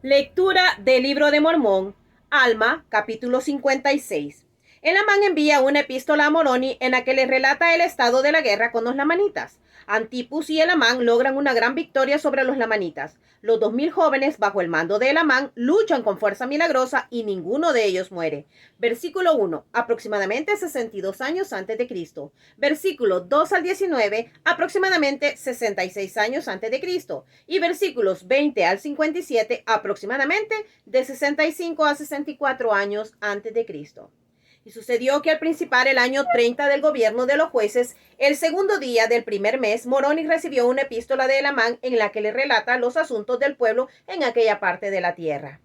Lectura del Libro de Mormón, Alma, capítulo 56. Elamán envía una epístola a Moroni en la que le relata el estado de la guerra con los lamanitas. Antipus y Elamán logran una gran victoria sobre los lamanitas. Los 2000 jóvenes bajo el mando de Elamán luchan con fuerza milagrosa y ninguno de ellos muere. Versículo 1, aproximadamente 62 años antes de Cristo. Versículo 2 al 19, aproximadamente 66 años antes de Cristo. Y versículos 20 al 57, aproximadamente de 65 a 64 años antes de Cristo. Y sucedió que al principar el año 30 del gobierno de los jueces, el segundo día del primer mes, Moroni recibió una epístola de Elamán en la que le relata los asuntos del pueblo en aquella parte de la tierra.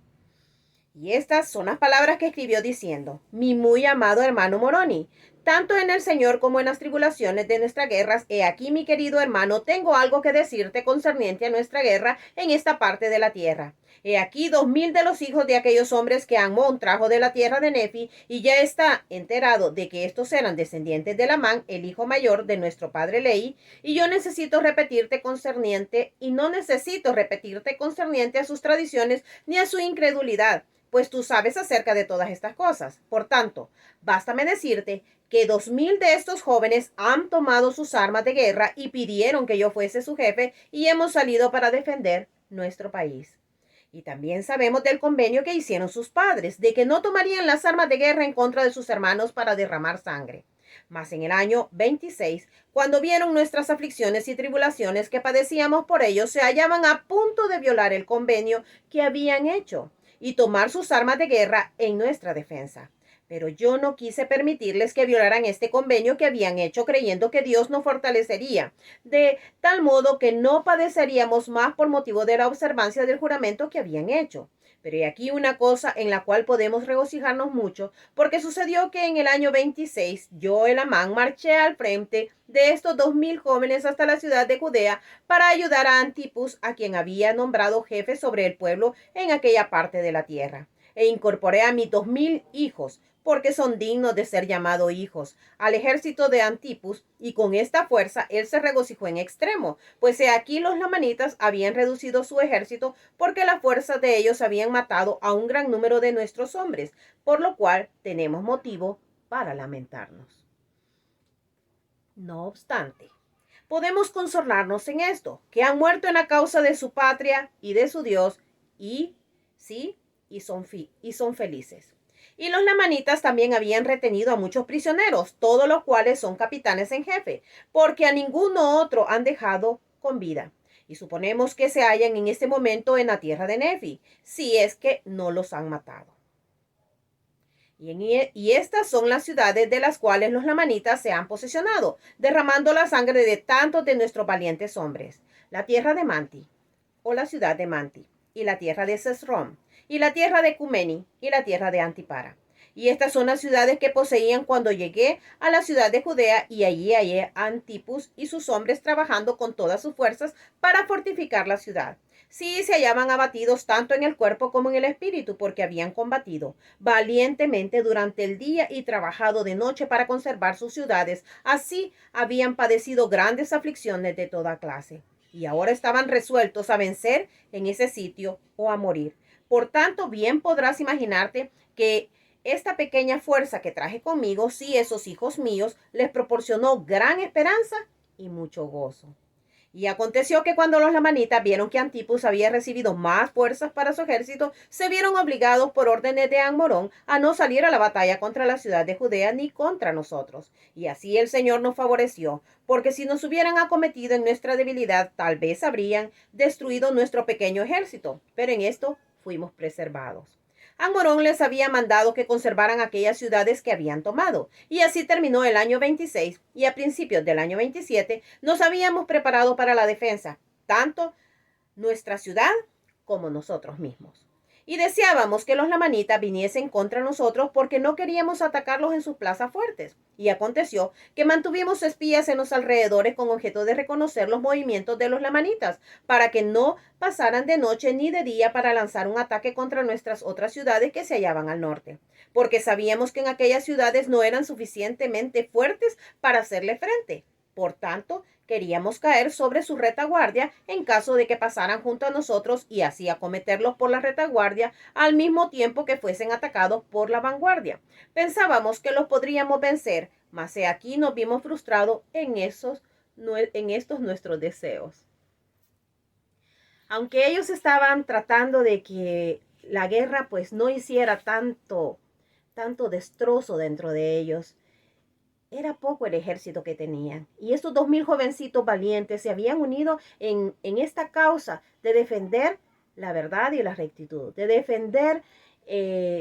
Y estas son las palabras que escribió diciendo: mi muy amado hermano Moroni, tanto en el Señor como en las tribulaciones de nuestras guerras, he aquí, mi querido hermano, tengo algo que decirte concerniente a nuestra guerra en esta parte de la tierra. He aquí 2000 de los hijos de aquellos hombres que Amón trajo de la tierra de Nefi, y ya está enterado de que estos eran descendientes de Lamán, el hijo mayor de nuestro padre Leí, y yo necesito repetirte concerniente, y no necesito repetirte concerniente a sus tradiciones ni a su incredulidad, pues tú sabes acerca de todas estas cosas. Por tanto, bástame decirte que 2000 de estos jóvenes han tomado sus armas de guerra y pidieron que yo fuese su jefe, y hemos salido para defender nuestro país. Y también sabemos del convenio que hicieron sus padres, de que no tomarían las armas de guerra en contra de sus hermanos para derramar sangre. Mas en el año 26, cuando vieron nuestras aflicciones y tribulaciones que padecíamos por ellos, se hallaban a punto de violar el convenio que habían hecho y tomar sus armas de guerra en nuestra defensa. Pero yo no quise permitirles que violaran este convenio que habían hecho, creyendo que Dios nos fortalecería, de tal modo que no padeceríamos más por motivo de la observancia del juramento que habían hecho. Pero hay aquí una cosa en la cual podemos regocijarnos mucho, porque sucedió que en el año 26 yo, Elamán, marché al frente de estos 2000 jóvenes hasta la ciudad de Judea para ayudar a Antipus, a quien había nombrado jefe sobre el pueblo en aquella parte de la tierra. E incorporé a mis 2000 hijos, porque son dignos de ser llamados hijos, al ejército de Antipus, y con esta fuerza él se regocijó en extremo, pues he aquí los lamanitas habían reducido su ejército, porque la fuerza de ellos habían matado a un gran número de nuestros hombres, por lo cual tenemos motivo para lamentarnos. No obstante, podemos consolarnos en esto, que han muerto en la causa de su patria y de su Dios, y sí, y son felices. Y los lamanitas también habían retenido a muchos prisioneros, todos los cuales son capitanes en jefe, porque a ninguno otro han dejado con vida. Y suponemos que se hallan en este momento en la tierra de Nefi, si es que no los han matado. Y estas son las ciudades de las cuales los lamanitas se han posesionado, derramando la sangre de tantos de nuestros valientes hombres: la tierra de Manti, o la ciudad de Manti, y la tierra de Sesrom, y la tierra de Cumeni, y la tierra de Antipara. Y estas son las ciudades que poseían cuando llegué a la ciudad de Judea, y allí hallé a Antipus y sus hombres trabajando con todas sus fuerzas para fortificar la ciudad. Sí, se hallaban abatidos tanto en el cuerpo como en el espíritu, porque habían combatido valientemente durante el día y trabajado de noche para conservar sus ciudades. Así habían padecido grandes aflicciones de toda clase, y ahora estaban resueltos a vencer en ese sitio o a morir. Por tanto, bien podrás imaginarte que esta pequeña fuerza que traje conmigo, sí, esos hijos míos, les proporcionó gran esperanza y mucho gozo. Y aconteció que cuando los lamanitas vieron que Antipus había recibido más fuerzas para su ejército, se vieron obligados por órdenes de Amorón a no salir a la batalla contra la ciudad de Judea ni contra nosotros. Y así el Señor nos favoreció, porque si nos hubieran acometido en nuestra debilidad, tal vez habrían destruido nuestro pequeño ejército, pero en esto fuimos preservados. Amorón les había mandado que conservaran aquellas ciudades que habían tomado, y así terminó el año 26, y a principios del año 27 nos habíamos preparado para la defensa, tanto nuestra ciudad como nosotros mismos. Y deseábamos que los lamanitas viniesen contra nosotros, porque no queríamos atacarlos en sus plazas fuertes. Y aconteció que mantuvimos espías en los alrededores con objeto de reconocer los movimientos de los lamanitas, para que no pasaran de noche ni de día para lanzar un ataque contra nuestras otras ciudades que se hallaban al norte, porque sabíamos que en aquellas ciudades no eran suficientemente fuertes para hacerle frente. Por tanto, queríamos caer sobre su retaguardia en caso de que pasaran junto a nosotros y así acometerlos por la retaguardia al mismo tiempo que fuesen atacados por la vanguardia. Pensábamos que los podríamos vencer, mas he aquí nos vimos frustrados en estos nuestros deseos. Aunque ellos estaban tratando de que la guerra pues no hiciera tanto destrozo dentro de ellos, era poco el ejército que tenían. Y estos 2000 jovencitos valientes se habían unido en esta causa de defender la verdad y la rectitud, de defender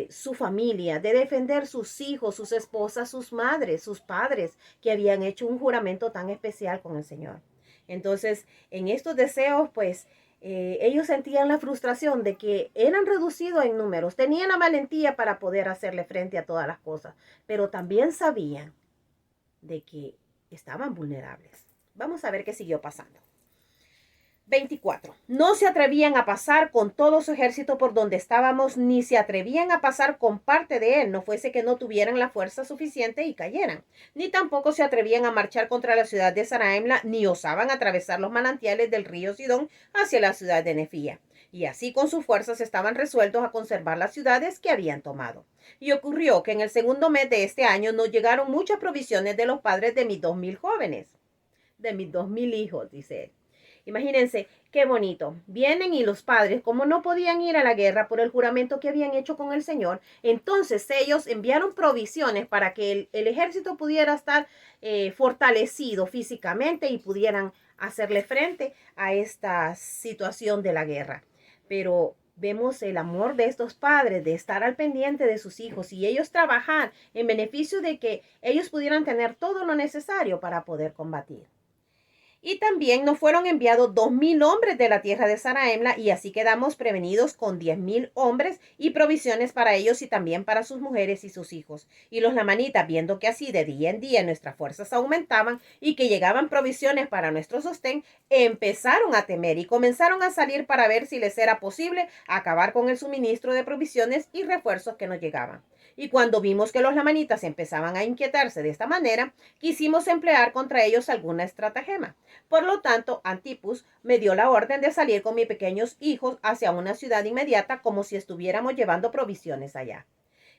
su familia, de defender sus hijos, sus esposas, sus madres, sus padres, que habían hecho un juramento tan especial con el Señor. Entonces, en estos deseos, pues, ellos sentían la frustración de que eran reducidos en números, tenían la valentía para poder hacerle frente a todas las cosas, pero también sabían de que estaban vulnerables. Vamos a ver qué siguió pasando. 24. No se atrevían a pasar con todo su ejército por donde estábamos, ni se atrevían a pasar con parte de él, no fuese que no tuvieran la fuerza suficiente y cayeran. Ni tampoco se atrevían a marchar contra la ciudad de Saraemla, ni osaban atravesar los manantiales del río Sidón hacia la ciudad de Nefía. Y así con sus fuerzas estaban resueltos a conservar las ciudades que habían tomado. Y ocurrió que en el segundo mes de este año nos llegaron muchas provisiones de los padres de mis 2000 jóvenes, de mis 2000 hijos, dice él. Imagínense qué bonito. Vienen y los padres, como no podían ir a la guerra por el juramento que habían hecho con el Señor, entonces ellos enviaron provisiones para que el ejército pudiera estar fortalecido físicamente y pudieran hacerle frente a esta situación de la guerra. Pero vemos el amor de estos padres, de estar al pendiente de sus hijos y ellos trabajar en beneficio de que ellos pudieran tener todo lo necesario para poder combatir. Y también nos fueron enviados 2000 hombres de la tierra de Saraemla, y así quedamos prevenidos con 10,000 hombres y provisiones para ellos y también para sus mujeres y sus hijos. Y los lamanitas, viendo que así de día en día nuestras fuerzas aumentaban y que llegaban provisiones para nuestro sostén, empezaron a temer y comenzaron a salir para ver si les era posible acabar con el suministro de provisiones y refuerzos que nos llegaban. Y cuando vimos que los lamanitas empezaban a inquietarse de esta manera, quisimos emplear contra ellos alguna estratagema. Por lo tanto, Antipus me dio la orden de salir con mis pequeños hijos hacia una ciudad inmediata como si estuviéramos llevando provisiones allá.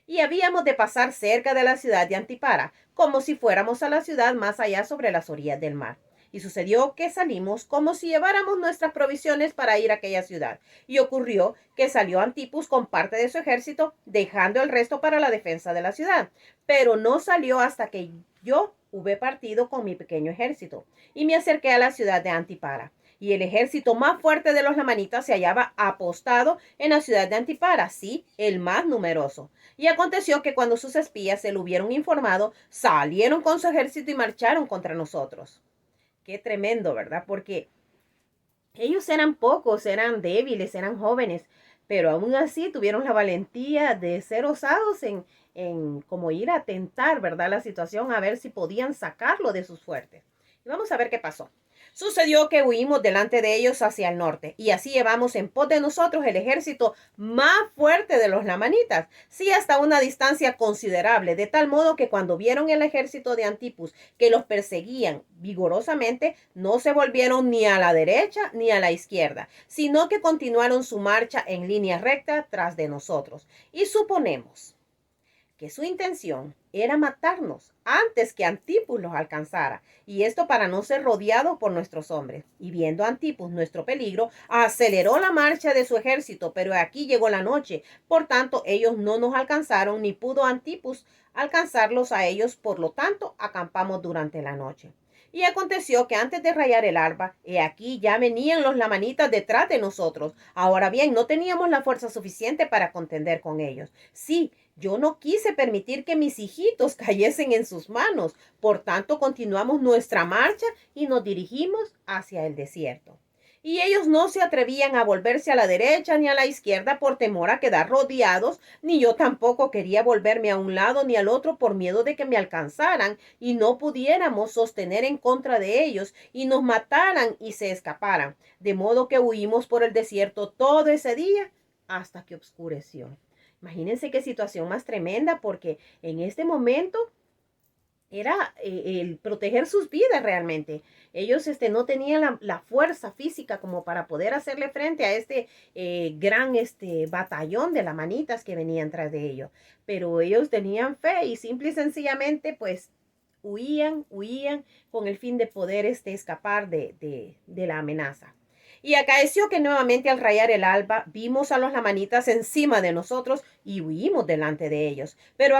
Y habíamos de pasar cerca de la ciudad de Antipara, como si fuéramos a la ciudad más allá sobre las orillas del mar. Y sucedió que salimos como si lleváramos nuestras provisiones para ir a aquella ciudad. Y ocurrió que salió Antipus con parte de su ejército, dejando el resto para la defensa de la ciudad. Pero no salió hasta que yo hube partido con mi pequeño ejército y me acerqué a la ciudad de Antipara. Y el ejército más fuerte de los lamanitas se hallaba apostado en la ciudad de Antipara, sí, el más numeroso. Y aconteció que cuando sus espías se lo hubieron informado, salieron con su ejército y marcharon contra nosotros. Qué tremendo, ¿verdad? Porque ellos eran pocos, eran débiles, eran jóvenes, pero aún así tuvieron la valentía de ser osados en como ir a tentar, ¿verdad? La situación, a ver si podían sacarlo de sus fuertes. Y vamos a ver qué pasó. Sucedió que huimos delante de ellos hacia el norte, y así llevamos en pos de nosotros el ejército más fuerte de los lamanitas, sí hasta una distancia considerable, de tal modo que cuando vieron el ejército de Antipus que los perseguían vigorosamente, no se volvieron ni a la derecha ni a la izquierda, sino que continuaron su marcha en línea recta tras de nosotros. Y suponemos que su intención era matarnos antes que Antipus los alcanzara, y esto para no ser rodeados por nuestros hombres. Y viendo Antipus nuestro peligro, aceleró la marcha de su ejército, pero aquí llegó la noche, por tanto ellos no nos alcanzaron, ni pudo Antipus alcanzarlos a ellos, por lo tanto acampamos durante la noche. Y aconteció que antes de rayar el alba, he aquí ya venían los lamanitas detrás de nosotros. Ahora bien, no teníamos la fuerza suficiente para contender con ellos. Sí, yo no quise permitir que mis hijitos cayesen en sus manos. Por tanto, continuamos nuestra marcha y nos dirigimos hacia el desierto. Y ellos no se atrevían a volverse a la derecha ni a la izquierda por temor a quedar rodeados, ni yo tampoco quería volverme a un lado ni al otro por miedo de que me alcanzaran y no pudiéramos sostener en contra de ellos y nos mataran y se escaparan. De modo que huimos por el desierto todo ese día hasta que oscureció. Imagínense qué situación más tremenda, porque en este momento era el proteger sus vidas realmente. Ellos no tenían la fuerza física como para poder hacerle frente a este gran batallón de lamanitas que venían tras de ellos. Pero ellos tenían fe y simple y sencillamente pues huían con el fin de poder escapar de la amenaza. Y acaeció que nuevamente al rayar el alba vimos a los lamanitas encima de nosotros y huimos delante de ellos. Pero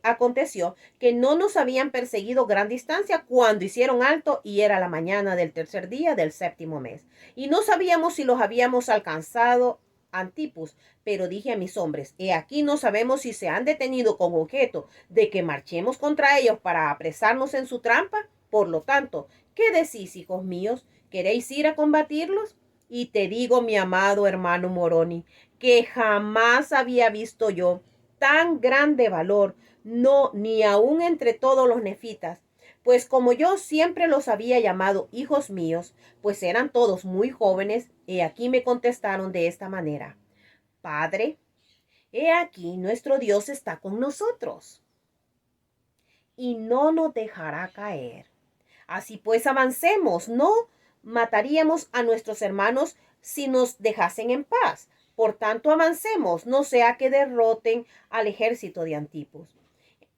aconteció que no nos habían perseguido gran distancia cuando hicieron alto y era la mañana del tercer día del séptimo mes. Y no sabíamos si los habíamos alcanzado Antipus, pero dije a mis hombres, he aquí no sabemos si se han detenido con objeto de que marchemos contra ellos para apresarnos en su trampa. Por lo tanto, ¿qué decís, hijos míos? ¿Queréis ir a combatirlos? Y te digo, mi amado hermano Moroni, que jamás había visto yo tan grande valor, no, ni aun entre todos los nefitas, pues como yo siempre los había llamado hijos míos, pues eran todos muy jóvenes, he aquí me contestaron de esta manera, Padre, he aquí nuestro Dios está con nosotros y no nos dejará caer. Así pues avancemos, no mataríamos a nuestros hermanos si nos dejasen en paz. Por tanto avancemos, no sea que derroten al ejército de Antipus.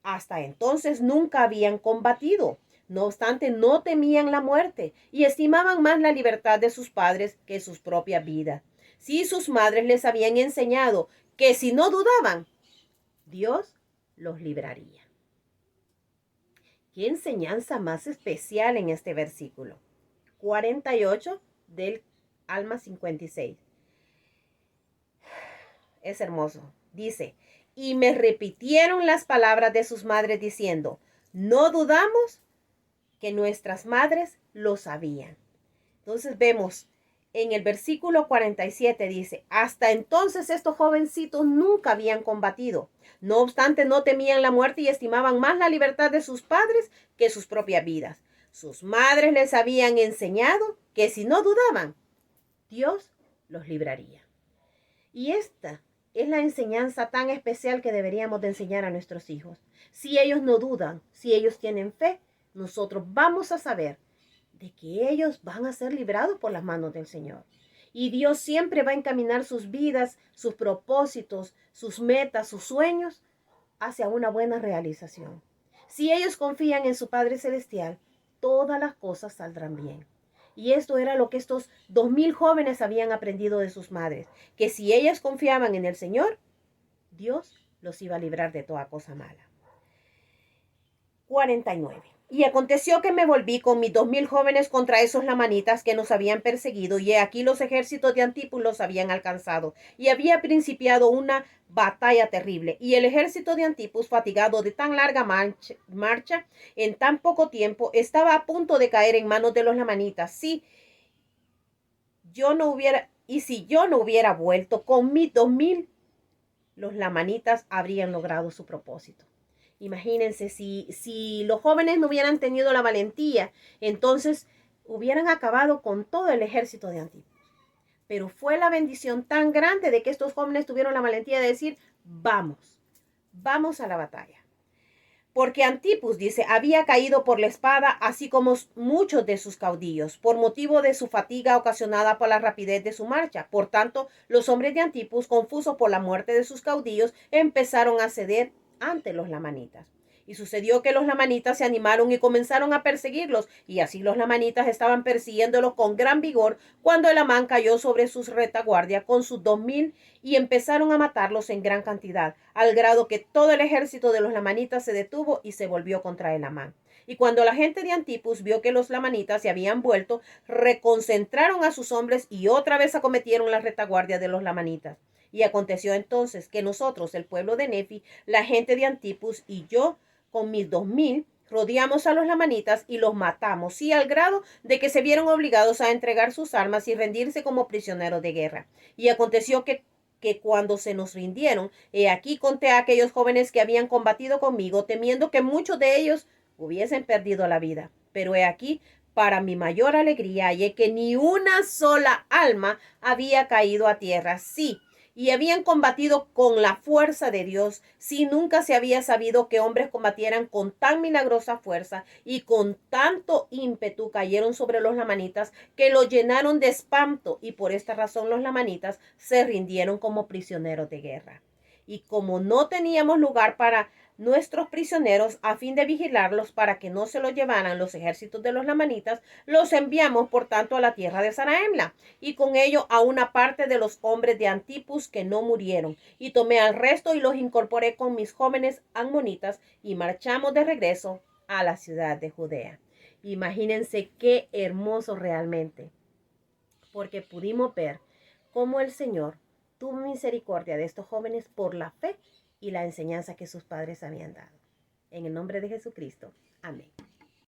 Hasta entonces nunca habían combatido. No obstante, no temían la muerte y estimaban más la libertad de sus padres que sus propias vidas. Si sus madres les habían enseñado que si no dudaban, Dios los libraría. ¿Qué enseñanza más especial en este versículo? 48 del Alma 56. Es hermoso. Dice, y me repitieron las palabras de sus madres diciendo, no dudamos que nuestras madres lo sabían. Entonces vemos en el versículo 47 dice, hasta entonces estos jovencitos nunca habían combatido. No obstante, no temían la muerte y estimaban más la libertad de sus padres que sus propias vidas. Sus madres les habían enseñado que si no dudaban, Dios los libraría. Y esta es la enseñanza tan especial que deberíamos de enseñar a nuestros hijos. Si ellos no dudan, si ellos tienen fe, nosotros vamos a saber de que ellos van a ser librados por las manos del Señor. Y Dios siempre va a encaminar sus vidas, sus propósitos, sus metas, sus sueños hacia una buena realización. Si ellos confían en su Padre Celestial, todas las cosas saldrán bien. Y esto era lo que estos 2000 jóvenes habían aprendido de sus madres, que si ellas confiaban en el Señor, Dios los iba a librar de toda cosa mala. 49. Y aconteció que me volví con mis 2000 jóvenes contra esos lamanitas que nos habían perseguido, y aquí los ejércitos de Antipus los habían alcanzado, y había principiado una batalla terrible, y el ejército de Antipus, fatigado de tan larga marcha, en tan poco tiempo, estaba a punto de caer en manos de los lamanitas. Si yo no hubiera vuelto con mis 2000, los lamanitas habrían logrado su propósito. Imagínense, si los jóvenes no hubieran tenido la valentía, entonces hubieran acabado con todo el ejército de Antipus. Pero fue la bendición tan grande de que estos jóvenes tuvieron la valentía de decir, vamos a la batalla. Porque Antipus, dice, había caído por la espada, así como muchos de sus caudillos, por motivo de su fatiga ocasionada por la rapidez de su marcha. Por tanto, los hombres de Antipus, confusos por la muerte de sus caudillos, empezaron a ceder ante los lamanitas. Y sucedió que los lamanitas se animaron y comenzaron a perseguirlos, y así los lamanitas estaban persiguiéndolos con gran vigor, cuando el Amán cayó sobre sus retaguardia con sus 2000 y empezaron a matarlos en gran cantidad, al grado que todo el ejército de los lamanitas se detuvo y se volvió contra el Amán. Y cuando la gente de Antipus vio que los lamanitas se habían vuelto, reconcentraron a sus hombres y otra vez acometieron la retaguardia de los lamanitas. Y aconteció entonces que nosotros, el pueblo de Nefi, la gente de Antipus y yo, con mis 2000, rodeamos a los lamanitas y los matamos, y al grado de que se vieron obligados a entregar sus armas y rendirse como prisioneros de guerra. Y aconteció que cuando se nos rindieron, he aquí conté a aquellos jóvenes que habían combatido conmigo, temiendo que muchos de ellos hubiesen perdido la vida. Pero he aquí, para mi mayor alegría, hallé que ni una sola alma había caído a tierra. Sí, y habían combatido con la fuerza de Dios, si nunca se había sabido que hombres combatieran con tan milagrosa fuerza y con tanto ímpetu cayeron sobre los lamanitas que los llenaron de espanto, y por esta razón los lamanitas se rindieron como prisioneros de guerra. Y como no teníamos lugar para nuestros prisioneros, a fin de vigilarlos para que no se los llevaran los ejércitos de los lamanitas, los enviamos por tanto a la tierra de Saraemla, y con ello a una parte de los hombres de Antipus que no murieron, y tomé al resto y los incorporé con mis jóvenes amonitas, y marchamos de regreso a la ciudad de Judea. Imagínense qué hermoso realmente, porque pudimos ver cómo el Señor tuvo misericordia de estos jóvenes por la fe y la enseñanza que sus padres habían dado. En el nombre de Jesucristo. Amén.